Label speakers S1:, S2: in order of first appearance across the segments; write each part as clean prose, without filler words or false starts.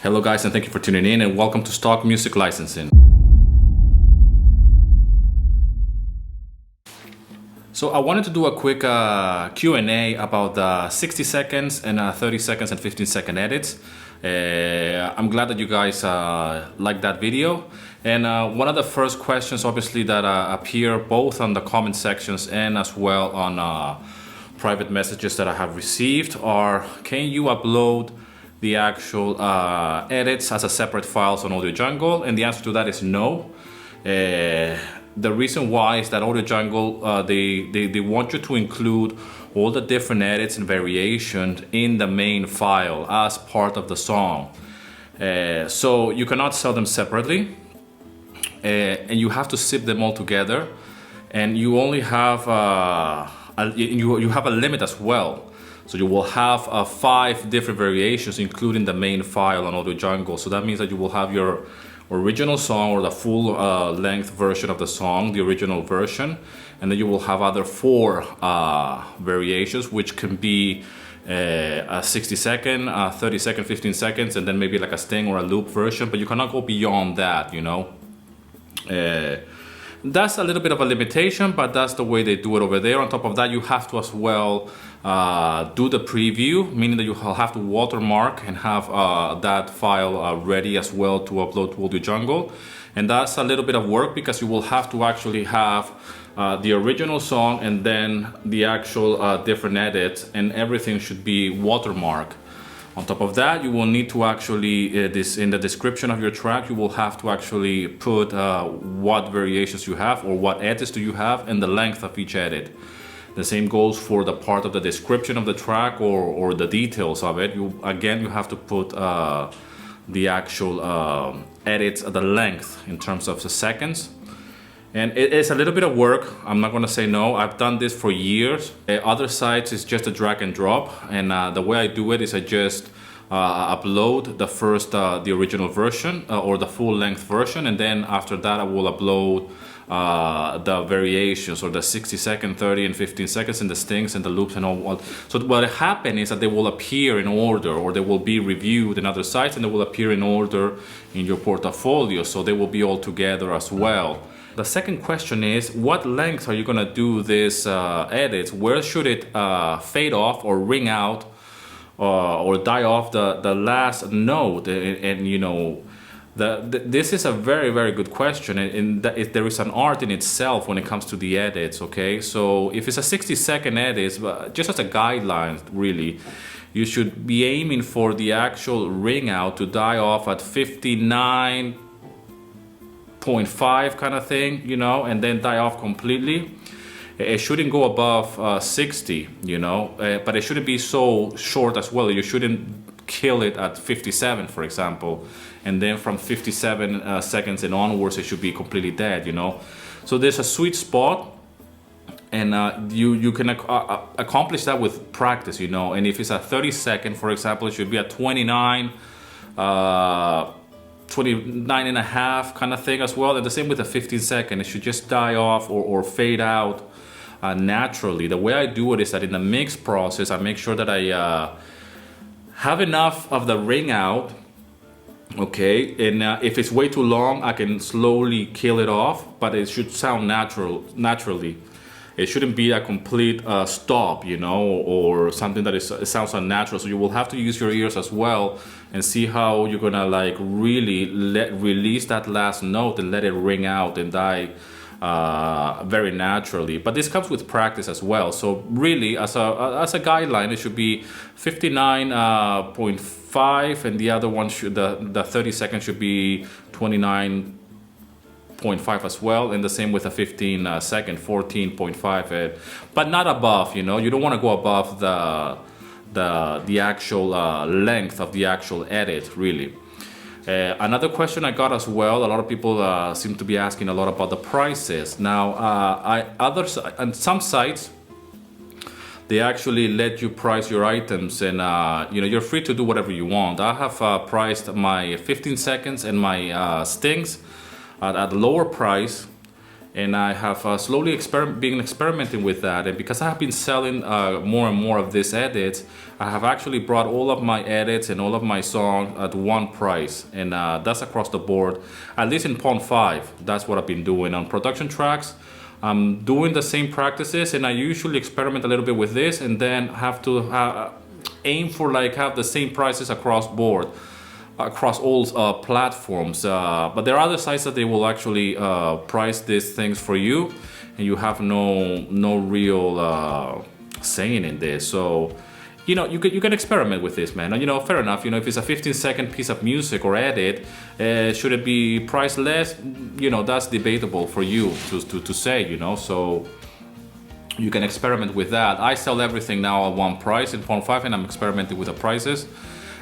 S1: Hello guys, and thank you for tuning in, and welcome to Stock Music Licensing. So I wanted to do a quick Q&A about the 60 seconds and 30 seconds and 15-second edits. I'm glad that you guys liked that video. And one of the first questions obviously that appear both on the comment sections and as well on private messages that I have received are, can you upload the actual edits as a separate files on Audio Jungle? And the answer to that is no. The reason why is that Audio Jungle, they want you to include all the different edits and variations in the main file as part of the song. So you cannot sell them separately, and you have to zip them all together, and you only have you have a limit as well. So you will have 5 different variations, including the main file on Audio Jungle. So that means that you will have your original song, or the full length version of the song, the original version, and then you will have other 4 variations, which can be a 60 second, 30 second, 15 seconds, and then maybe like a sting or a loop version, but you cannot go beyond that, you know. That's a little bit of a limitation, but that's the way they do it over there. On top of that, you have to as well do the preview, meaning that you will have to watermark and have that file ready as well to upload to Audio Jungle. And that's a little bit of work, because you will have to actually have the original song and then the actual different edits, and everything should be watermarked. On top of that, you will need to actually, in the description of your track, you will have to actually put what variations you have, or what edits do you have, and the length of each edit. The same goes for the part of the description of the track, or the details of it. You have to put the actual edits, the length in terms of the seconds. And it is a little bit of work. I'm not going to say no. I've done this for years. Other sites is just a drag and drop, and the way I do it is I just upload the first, the original version, or the full length version, and then after that I will upload the variations, or the 60 second, 30 and 15 seconds, and the stings and the loops and all. So what happens is that they will appear in order, or they will be reviewed in other sites, and they will appear in order in your portfolio, so they will be all together as well. The second question is, what length are you gonna do this edits? Where should it fade off or ring out or die off the last note? And you know, this is a very, very good question, and there is an art in itself when it comes to the edits, okay? So if it's a 60-second edit, just as a guideline, really, you should be aiming for the actual ring out to die off at 59.5 kind of thing, you know, and then die off completely. It shouldn't go above 60, you know, but it shouldn't be so short as well. You shouldn't kill it at 57, for example, and then from 57 seconds and onwards it should be completely dead, you know. So there's a sweet spot, and you can accomplish that with practice, you know. And if it's a 30 second, for example, it should be a 29 and a half kind of thing as well. And the same with a 15 second, it should just die off or fade out naturally. The way I do it is that in the mix process, I make sure that I have enough of the ring out, okay? And if it's way too long, I can slowly kill it off, but it should sound naturally. It shouldn't be a complete stop, you know, or something that it sounds unnatural. So you will have to use your ears as well and see how you're gonna like really release that last note and let it ring out and die very naturally. But this comes with practice as well. So really, as a guideline, it should be 59.5, and the other one should, the 30 seconds should be 29.5 as well, and the same with a 15 second, 14.5, but not above, you know. You don't want to go above the actual length of the actual edit, really. Another question I got as well, a lot of people seem to be asking a lot about the prices. Now, on some sites, they actually let you price your items, and you know, you're free to do whatever you want. I have priced my 15 seconds and my stings at a lower price, And I have slowly been experimenting with that. And because I have been selling more and more of these edits, I have actually brought all of my edits and all of my songs at one price. And that's across the board, at least in Pond 5. That's what I've been doing. On production tracks, I'm doing the same practices, and I usually experiment a little bit with this and then have to aim for like have the same prices across board, across all platforms, but there are other sites that they will actually price these things for you, and you have no real saying in this. So you know, you can experiment with this, man. You know, fair enough. You know, if it's a 15-second piece of music or edit, should it be priced less? You know, that's debatable for you to say. You know, so you can experiment with that. I sell everything now at one price in Pond 5, and I'm experimenting with the prices.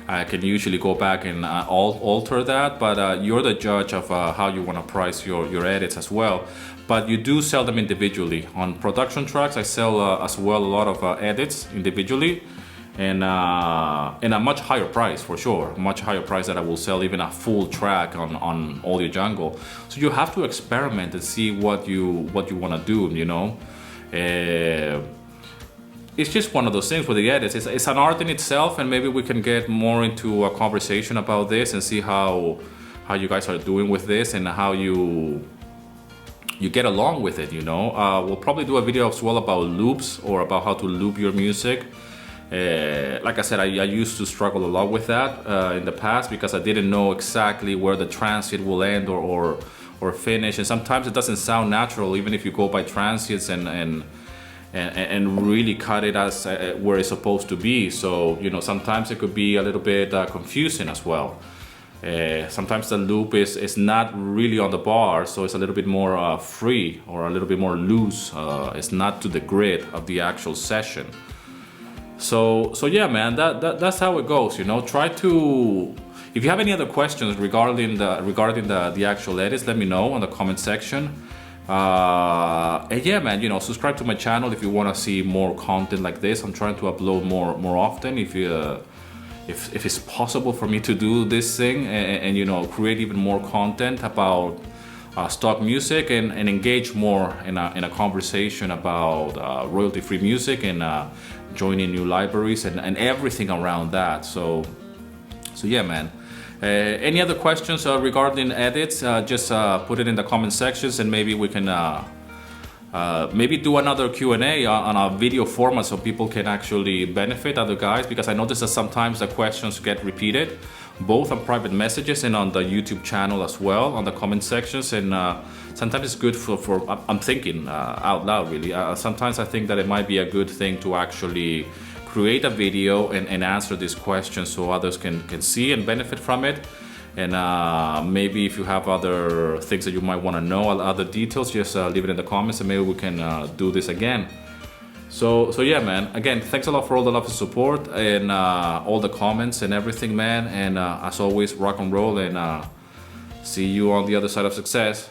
S1: I can usually go back and alter that, but you're the judge of how you want to price your edits as well. But you do sell them individually. On production tracks, I sell as well a lot of edits individually, and a much higher price for sure, much higher price that I will sell even a full track on Audio Jungle. So you have to experiment and see what you want to do, you know. It's just one of those things with the edits. It's an art in itself, and maybe we can get more into a conversation about this and see how you guys are doing with this and how you get along with it, you know. We'll probably do a video as well about loops, or about how to loop your music. Like I said, I used to struggle a lot with that in the past, because I didn't know exactly where the transit will end or finish, and sometimes it doesn't sound natural even if you go by transients and really cut it as where it's supposed to be. So, you know, sometimes it could be a little bit confusing as well. Sometimes the loop is not really on the bar, so it's a little bit more free, or a little bit more loose. It's not to the grid of the actual session. So yeah, man, that's how it goes, you know. Try to, if you have any other questions regarding the actual edits, let me know in the comment section. And yeah, man, you know, subscribe to my channel if you want to see more content like this. I'm trying to upload more often, if it's possible for me to do this thing, and you know, create even more content about stock music, and engage more in a conversation about royalty-free music, and joining new libraries and everything around that. So yeah, man. Any other questions regarding edits, just put it in the comment sections, and maybe we can maybe do another Q&A on a video format, so people can actually benefit other guys, because I notice that sometimes the questions get repeated, both on private messages and on the YouTube channel as well, on the comment sections. And sometimes it's good for I'm thinking out loud, really. Sometimes I think that it might be a good thing to actually create a video and answer these questions, so others can see and benefit from it. And maybe if you have other things that you might want to know, other details, just leave it in the comments, and maybe we can do this again. So yeah, man, again, thanks a lot for all the love and support, and all the comments and everything, man. And as always, rock and roll, and see you on the other side of success.